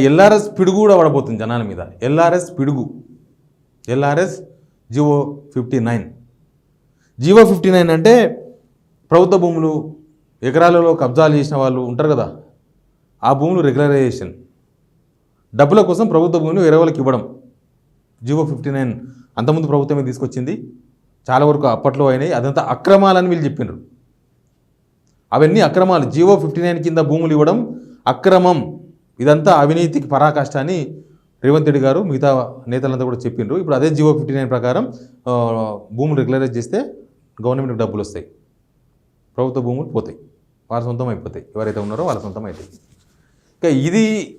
LRS పిడుగు కూడా పడబోతుంది జనాల మీద. ఎల్ఆర్ఎస్ పిడుగు, ఎల్ఆర్ఎస్ జివో 59. జివో 59 అంటే ప్రభుత్వ భూములు ఎకరాలలో కబ్జాలు చేసిన వాళ్ళు ఉంటారు కదా, ఆ భూములు రెగ్యులరైజేషన్, డబ్బుల కోసం ప్రభుత్వ భూమిని వేరే వాళ్ళకి ఇవ్వడం. జివో 59 అంతకుముందు ప్రభుత్వమే తీసుకొచ్చింది, చాలా వరకు అప్పట్లో అయినాయి. అదంతా అక్రమాలని వీళ్ళు చెప్పినారు. అవన్నీ అక్రమాలు. జివో 59 కింద భూములు ఇవ్వడం అక్రమం, ఇదంతా అవినీతికి పరాకాష్ట అని రేవంత్ రెడ్డి గారు మిగతా నేతలంతా కూడా చెప్పిండ్రు. ఇప్పుడు అదే జివో 59 ప్రకారం భూములు రెగ్యులరైజ్ చేస్తే గవర్నమెంట్కి డబ్బులు వస్తాయి, ప్రభుత్వ భూములు పోతాయి, వాళ్ళ సొంతం అయిపోతాయి, ఎవరైతే ఉన్నారో వాళ్ళ సొంతం అవుతాయి. ఇంకా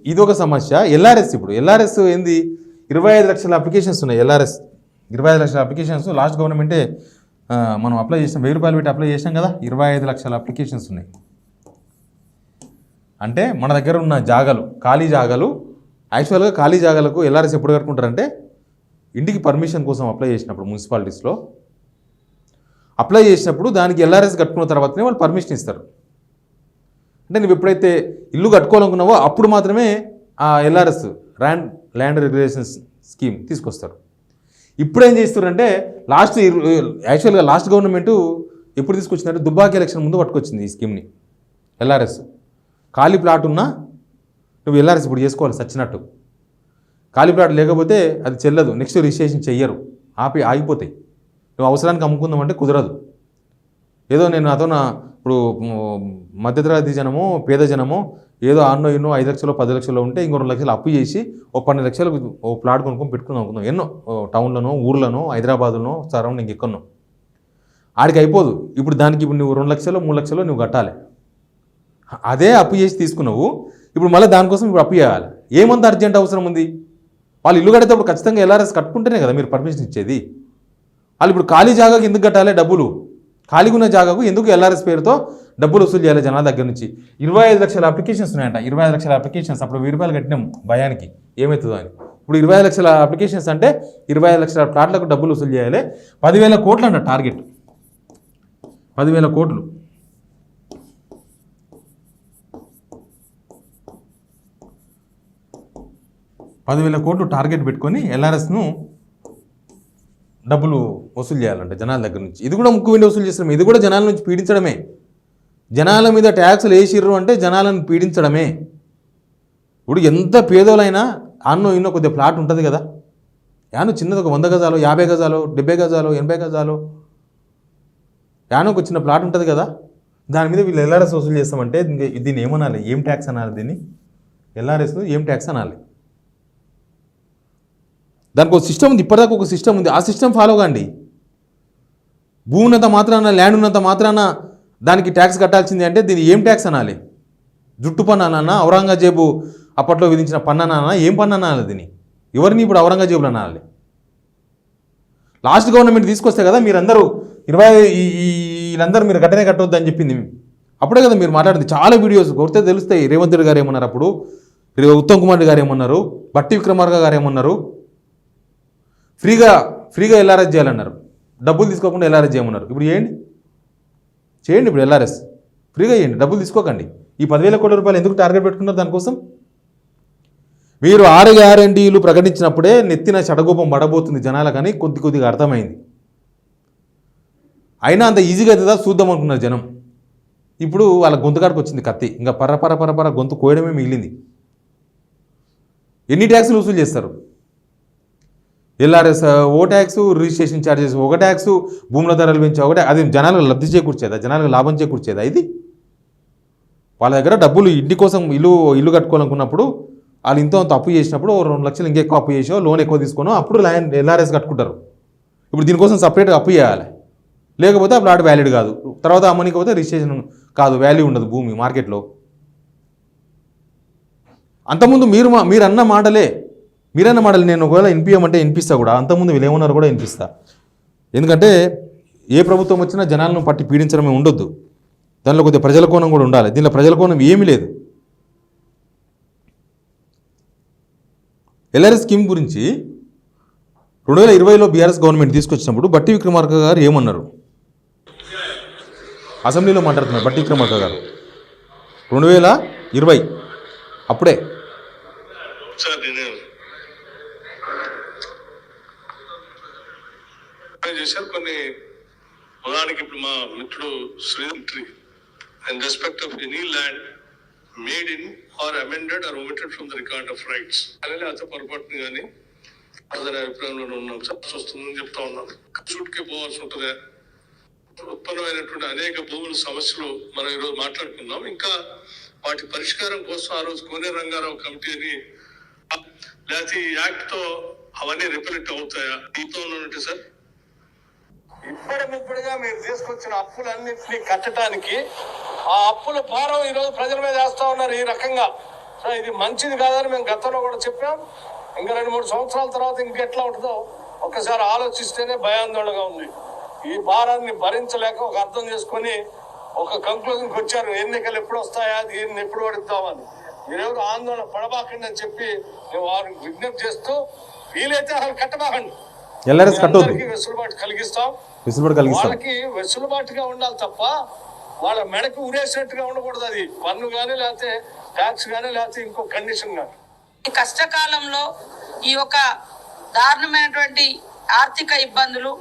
ఇది ఒక సమస్య. ఎల్ఆర్ఎస్, ఇప్పుడు ఎల్ఆర్ఎస్ ఏంది, 25 లక్షల అప్లికేషన్స్ ఉన్నాయి. ఎల్ఆర్ఎస్ 25 లక్షల అప్లికేషన్స్ లాస్ట్ గవర్నమెంటే మనం అప్లై చేసాం, 1000 రూపాయలు పెట్టి అప్లై చేసాం కదా, 25 లక్షల అప్లికేషన్స్ ఉన్నాయి. అంటే మన దగ్గర ఉన్న జాగాలు, ఖాళీ జాగాలు, యాక్చువల్గా ఖాళీ జాగాలకు ఎల్ఆర్ఎస్ ఎప్పుడు కట్టుకుంటారంటే ఇంటికి పర్మిషన్ కోసం అప్లై చేసినప్పుడు, మున్సిపాలిటీస్లో అప్లై చేసినప్పుడు దానికి ఎల్ఆర్ఎస్ కట్టుకున్న తర్వాతనే వాళ్ళు పర్మిషన్ ఇస్తారు. అంటే నువ్వు ఎప్పుడైతే ఇల్లు కట్టుకోవాలనుకున్నావో అప్పుడు మాత్రమే ఆ ఎల్ఆర్ఎస్ ల్యాండ్ రెగ్యులేషన్స్ స్కీమ్ తీసుకొస్తారు. ఇప్పుడు ఏం చేస్తారంటే యాక్చువల్గా లాస్ట్ గవర్నమెంట్ ఎప్పుడు తీసుకొచ్చిందంటే దుబ్బాకి ఎలక్షన్ ముందు పట్టుకొచ్చింది ఈ స్కీమ్ని. ఎల్ఆర్ఎస్ ఖాళీ ప్లాట్ ఉన్నా నువ్వు ఎల్ఆర్ఎస్ ఇప్పుడు చేసుకోవాలి సచ్చినట్టు. ఖాళీ ప్లాట్ లేకపోతే అది చెల్లదు, నెక్స్ట్ రిజిస్ట్రేషన్ చెయ్యరు, ఆగిపోతాయి. నువ్వు అవసరానికి అమ్ముకుందామంటే కుదరదు. ఏదో నేను ఇప్పుడు మధ్యతరగతి జనమో పేద జనమో ఏదో ఎన్నో 5 లక్షలు 10 లక్షలు ఉంటే ఇంకో 2 లక్షలు అప్పు చేసి 12 లక్షలకు ఓ ప్లాట్ కొనుక్కొని పెట్టుకుందాం అనుకుందాం. ఎన్నో టౌన్లోనో ఊర్లోనో హైదరాబాద్లోనో సరౌండింగ్ ఎక్కడనో ఆడికి అయిపోదు. ఇప్పుడు దానికి నువ్వు 2 లక్షలు 3 లక్షలు నువ్వు కట్టాలి. అదే అప్పు చేసి తీసుకున్నావు, ఇప్పుడు మళ్ళీ దానికోసం ఇప్పుడు అప్పు చేయాలి. ఏమంత అర్జెంట్ అవసరం ఉంది? వాళ్ళు ఇల్లు కట్టేటప్పుడు ఖచ్చితంగా ఎల్ఆర్ఎస్ కట్టుకుంటేనే కదా మీరు పర్మిషన్ ఇచ్చేది. వాళ్ళు ఇప్పుడు ఖాళీ జాగాకి ఎందుకు కట్టాలి డబ్బులు? ఖాళీగా ఉన్న జాగాకు ఎందుకు ఎల్ఆర్ఎస్ పేరుతో డబ్బులు వసూలు చేయాలి జనాల దగ్గర నుంచి? 25 లక్షల అప్లికేషన్స్ ఉన్నాయంట. 25 లక్షల అప్లికేషన్స్. అప్పుడు 1000 రూపాయలు కట్టినాం భయానికి ఏమవుతుందో అని. ఇప్పుడు 25 లక్షల అప్లికేషన్స్ అంటే 25 లక్షల ప్లాట్లకు డబ్బులు వసూలు చేయాలి. 10,000 కోట్లు అంట టార్గెట్. 10,000 కోట్లు. టార్గెట్ పెట్టుకొని ఎల్ఆర్ఎస్ను డబ్బులు వసూలు చేయాలంటే జనాల దగ్గర నుంచి. ఇది కూడా ముక్కు వెండి వసూలు చేస్తున్నాం. ఇది కూడా జనాల నుంచి పీడించడమే. జనాల మీద ట్యాక్సులు వేసిర్రు అంటే జనాలను పీడించడమే. ఇప్పుడు ఎంత పేదోలైనా ఇన్నో కొద్దిగా ప్లాట్ ఉంటుంది కదా, చిన్నది ఒక 100 గజాలు 50 గజాలు 70 గజాలు 80 గజాలు ఒక చిన్న ప్లాట్ ఉంటుంది కదా, దాని మీద వీళ్ళు ఎల్ఆర్ఎస్ వసూలు చేస్తామంటే దీన్ని ఏమనాలి? ఏం ట్యాక్స్ అనాలి? దీన్ని ఎల్ఆర్ఎస్ ఏం ట్యాక్స్ అనాలి? దానికి ఒక సిస్టమ్ ఉంది, ఇప్పటిదాకా ఒక సిస్టమ్ ఉంది. ఆ సిస్టమ్ ఫాలో కాండి. భూమి ఉన్నంత మాత్రాన, ల్యాండ్ ఉన్నంత మాత్రాన దానికి ట్యాక్స్ కట్టాల్సింది అంటే దీన్ని ఏం ట్యాక్స్ అనాలి? జుట్టు పన్ను అనాలన్నా, ఔరంగజేబు అప్పట్లో విధించిన పన్ను అనాలన్నా, ఏం పన్ను అనాలి? దీన్ని ఎవరిని ఇప్పుడు ఔరంగజేబులు అనాలి? లాస్ట్ గవర్నమెంట్ తీసుకొస్తే కదా మీరందరూ వీళ్ళందరూ మీరు కట్టనే కట్టవద్దు అని చెప్పింది. అప్పుడే కదా మీరు మాట్లాడింది. చాలా వీడియోస్ కొడితే తెలుస్తాయి. రేవంత్ రెడ్డి గారు ఏమన్నారు, అప్పుడు ఉత్తమ్ కుమార్ గారు ఏమన్నారు, బట్టి విక్రమార్క గారు ఏమన్నారు, ఫ్రీగా ఎల్ఆర్ఎస్ చేయాలన్నారు, డబ్బులు తీసుకోకుండా ఎల్ఆర్ఎస్ చేయమన్నారు. ఇప్పుడు చేయండి ఇప్పుడు ఎల్ఆర్ఎస్ ఫ్రీగా చేయండి, డబ్బులు తీసుకోకండి. ఈ 10,000 కోట్ల రూపాయలు ఎందుకు టార్గెట్ పెట్టుకున్నారు? దానికోసం మీరు 6 గ్యారెంటీలు ప్రకటించినప్పుడే నెత్తిన చెడగోపం పడబోతుంది జనాలకని కొద్దిగా అర్థమైంది. అయినా అంత ఈజీగా అవుతుందా చూద్దాం అనుకున్నారు జనం. ఇప్పుడు వాళ్ళ గొంతుకాడికి వచ్చింది కత్తి. ఇంకా పర్ర గొంతు కోయడమే మిగిలింది. ఎన్ని ట్యాక్సులు వసూలు చేస్తారు? ఎల్ఆర్ఎస్ ఓ ట్యాక్స్, రిజిస్ట్రేషన్ ఛార్జెస్ ఒక ట్యాక్స్, భూముల ధరలు పెంచే ఒకటే. అది జనాలకు లబ్ధి చేకూర్చేదా? జనాలకు లాభం చేకూర్చేదా? ఇది వాళ్ళ దగ్గర డబ్బులు ఇంటి కోసం ఇల్లు కట్టుకోవాలనుకున్నప్పుడు వాళ్ళు ఇంత అప్పు చేసినప్పుడు 2 లక్షలు ఇంకెక్కువ అప్పు చేసో, లోన్ ఎక్కువ తీసుకోనో అప్పుడు ఎల్ఆర్ఎస్ కట్టుకుంటారు. ఇప్పుడు దీనికోసం సపరేట్గా అప్పు చేయాలి, లేకపోతే ఆ ప్లాట్ వ్యాలిడ్ కాదు. తర్వాత అమ్మనికపోతే రిజిస్ట్రేషన్ కాదు, వాల్యూ ఉండదు భూమి మార్కెట్లో. అంతకుముందు మీరు అన్న మాటలు నేను ఒకవేళ వినిపించమంటే వినిపిస్తా కూడా. అంతకుముందు వీళ్ళు ఏమన్నారు కూడా వినిపిస్తా. ఎందుకంటే ఏ ప్రభుత్వం వచ్చినా జనాలను పట్టి పీడించడమే ఉండొద్దు. దానిలో కొద్దిగా ప్రజల కోణం కూడా ఉండాలి. దీనిలో ప్రజల కోణం ఏమీ లేదు. ఎల్ఆర్ఎస్ స్కీమ్ గురించి 2020లో బీఆర్ఎస్ గవర్నమెంట్ తీసుకొచ్చినప్పుడు బట్టి విక్రమార్క గారు ఏమన్నారు? అసెంబ్లీలో మాట్లాడుతున్నారు బట్టి విక్రమార్క గారు. 2020 అప్పుడే సార్ నేను చేశారు కొన్ని ఉదాహరణకి ఇప్పుడు మా మిత్రుడు Sridhar in respect of any land made in or amended or omitted from the record of rights అనేది అత పొరపాటుని కానీ అతని అభిప్రాయంలో ఉన్నాం సార్ వస్తుందని చెప్తా ఉన్నాను. షూట్కే పోవాల్సి ఉంటుందా ఉత్పన్నమైనటువంటి అనేక భూముల సమస్యలు మనం ఈరోజు మాట్లాడుకున్నాం. ఇంకా వాటి పరిష్కారం కోసం ఆ రోజు కోనే రంగారావు కమిటీ అని లేకపోతే ఈ యాక్ట్ తో అవన్నీ రిపరెంట్ అవుతాయా దీంతో ఉన్నట్టు సార్ ఇప్పుడిగా మీరు తీసుకొచ్చిన అప్పులన్నింటినీ కట్టడానికి ఆ అప్పుల భారం ఈ రోజు ప్రజల మీద వేస్తా ఉన్నారు ఈ రకంగా. సో ఇది మంచిది కాదని మేము గతంలో కూడా చెప్పాం. ఇంకా 2-3 సంవత్సరాల తర్వాత ఇంకెట్లా ఉంటుందో ఒక్కసారి ఆలోచిస్తేనే భయాందోళనగా ఉంది. ఈ భారాన్ని భరించలేక ఒక అర్థం చేసుకొని ఒక కంక్లూజన్కి వచ్చారు. ఎన్నికలు ఎప్పుడు వస్తాయా, దీన్ని ఎప్పుడు పడుతామని. మీరెవరు ఆందోళన పడబాకండి అని చెప్పి మేము వారికి విజ్ఞప్తి చేస్తూ వీలైతే అసలు కట్టబాకండి, వెసులుబాటు కలిగిస్తాం. వాళ్ళకి వెసులుబాటుగా ఉండాలి తప్ప వాళ్ళ మెడకు ఉరేసినట్టుగా ఉండకూడదు. అది పన్ను కానీ లేకపోతే ట్యాక్స్ కానీ లేకపోతే ఇంకో కండిషన్ కానీ. ఈ కష్టకాలంలో ఈ యొక్క దారుణమైనటువంటి ఆర్థిక ఇబ్బందులు,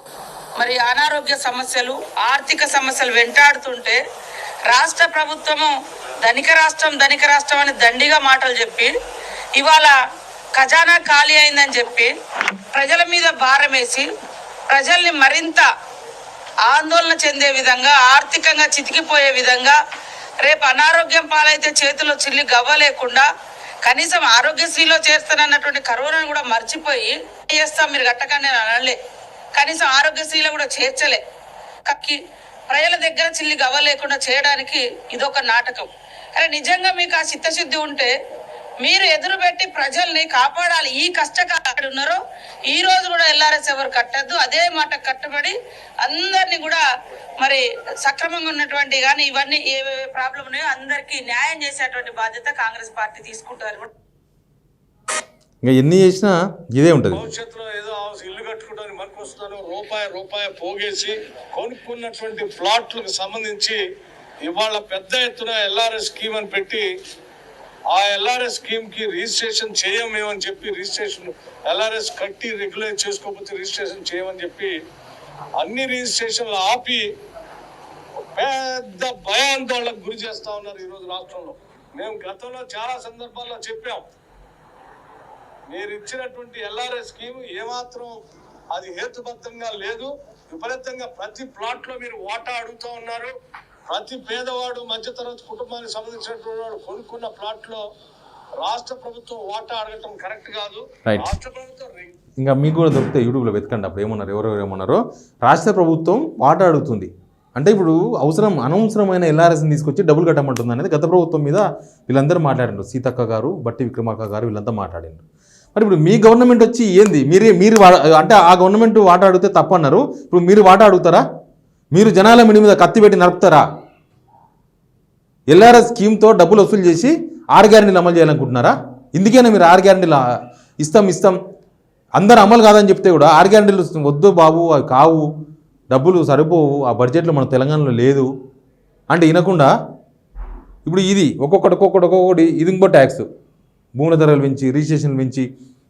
మరి అనారోగ్య సమస్యలు, ఆర్థిక సమస్యలు వెంటాడుతుంటే రాష్ట్ర ప్రభుత్వము ధనిక రాష్ట్రం అని దండిగా మాటలు చెప్పి ఇవాళ ఖజానా ఖాళీ అయిందని చెప్పి ప్రజల మీద భారం వేసి ప్రజల్ని మరింత ఆందోళన చెందే విధంగా, ఆర్థికంగా చితికిపోయే విధంగా, రేపు అనారోగ్యం పాలైతే చేతిలో చిల్లి గవ్వ లేకుండా కనీసం ఆరోగ్యశ్రీలో చేస్తానన్నటువంటి కరోనాను కూడా మర్చిపోయి చేస్తాం మీరు గట్టకనే అనలే, కనీసం ఆరోగ్యశ్రీలో కూడా చేర్చలే, కక్కి ప్రజల దగ్గర చిల్లి గవ్వ లేకుండా చేయడానికి ఇదొక నాటకం. అరే నిజంగా మీకు ఆ చిత్తశుద్ధి ఉంటే మీరు ఎదురు పెట్టి ప్రజల్ని కాపాడాలి. ఈ కష్టకాలం ఉన్నారో ఈ రోజు కూడా ఎల్ఆర్ఎస్ ఎవరు కట్టద్దు, అదే మాట కట్టుబడి అందరినీ కూడా మరి సక్రమంగా ఉన్నటువంటి కానీ ఇవన్నీ ఏ ప్రాబ్లం ఉన్నాయో అందరికీ న్యాయం చేసేటువంటి బాధ్యత కాంగ్రెస్ పార్టీ తీసుకుంటారు. ఇంకా ఎన్ని చేసినా ఇదే ఉంటుంది. భవిష్యత్తులో ఏదో ఇల్లు కట్టుకుంటాను మనకు వస్తాను రూపాయి పోగేసి కొనుక్కున్నటువంటి ప్లాట్లకు సంబంధించి ఇవాళ పెద్ద ఎత్తున ఎల్ఆర్ఎస్ స్కీమ్ అని పెట్టి ఆ ఎల్ఆర్ఎస్ స్కీమ్ కి రిజిస్ట్రేషన్ చేయమేమని చెప్పి రిజిస్ట్రేషన్ ఎల్ఆర్ఎస్ కట్టి రెగ్యులేట్ చేసుకోకపోతే రిజిస్ట్రేషన్ చేయమని చెప్పి అన్ని రిజిస్ట్రేషన్లు ఆపి పెద్ద భయాందోళనకు గురి చేస్తా ఉన్నారు ఈరోజు రాష్ట్రంలో. మేము గతంలో చాలా సందర్భాల్లో చెప్పాం, మీరు ఇచ్చినటువంటి ఎల్ఆర్ఎస్ స్కీమ్ ఏమాత్రం అది హేతుబద్ధంగా లేదు. విపరీతంగా ప్రతి ప్లాట్ లో మీరు వాటా అడుగుతూ ఉన్నారు. ప్రతి పేదవాడు మధ్యతరగతి కుటుంబానికి సంబంధించినటువంటి వాడు కొనుక్కున్న ప్లాట్ లో రాష్ట్ర ప్రభుత్వం వాటా అడగటం కరెక్ట్ కాదు. రాష్ట్ర ప్రభుత్వం ఇంకా మీకు కూడా దొరికితే యూట్యూబ్లో వెతకండి. అప్పుడు ఏమన్నారు, ఎవరెవరు ఏమన్నారో. రాష్ట్ర ప్రభుత్వం వాటా అడుగుతుంది అంటే ఇప్పుడు అనవసరమైన ఎల్ఆర్ఎస్ని తీసుకొచ్చి డబ్బులు కట్టమంటుంది అనేది గత ప్రభుత్వం మీద వీళ్ళందరూ మాట్లాడారు. సీతక్క గారు, బట్టి విక్రమార్క గారు వీళ్ళంతా మాట్లాడారు. మరి ఇప్పుడు మీ గవర్నమెంట్ వచ్చి ఏంది, మీరు అంటే ఆ గవర్నమెంట్ వాటా అడిగితే తప్పన్నారు. ఇప్పుడు మీరు వాటా అడుగుతారా? మీరు జనాల మిడి మీద కత్తి పెట్టి నరుపుతారా? ఎల్ఆర్ఎస్ స్కీమ్తో డబ్బులు వసూలు చేసి 6 గ్యారెంటీలు అమలు చేయాలనుకుంటున్నారా? ఇందుకైనా మీరు 6 గ్యారెంటీలు ఇస్తాం అందరు అమలు కాదని చెప్తే కూడా 6 గ్యారెంటీలు వద్దు బాబు, అవి కావు, డబ్బులు సరిపోవు, ఆ బడ్జెట్లో మన తెలంగాణలో లేదు అంటే వినకుండా ఇప్పుడు ఇది ఒక్కొక్కటి ఇది ఇంకో ట్యాక్స్, భూముల ధరలు పెంచి, రిజిస్ట్రేషన్లు పెంచి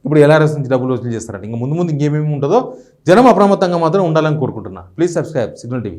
ఇప్పుడు ఎల్ఆర్ఎస్ నుంచి డబ్బులు వసూలు చేస్తారంట. ఇంకా ముందు ఇంకేమేమి ఉంటుందో జనం అప్రమత్తంగా మాత్రం ఉండాలని కోరుకుంటున్నా. Please subscribe signal TV.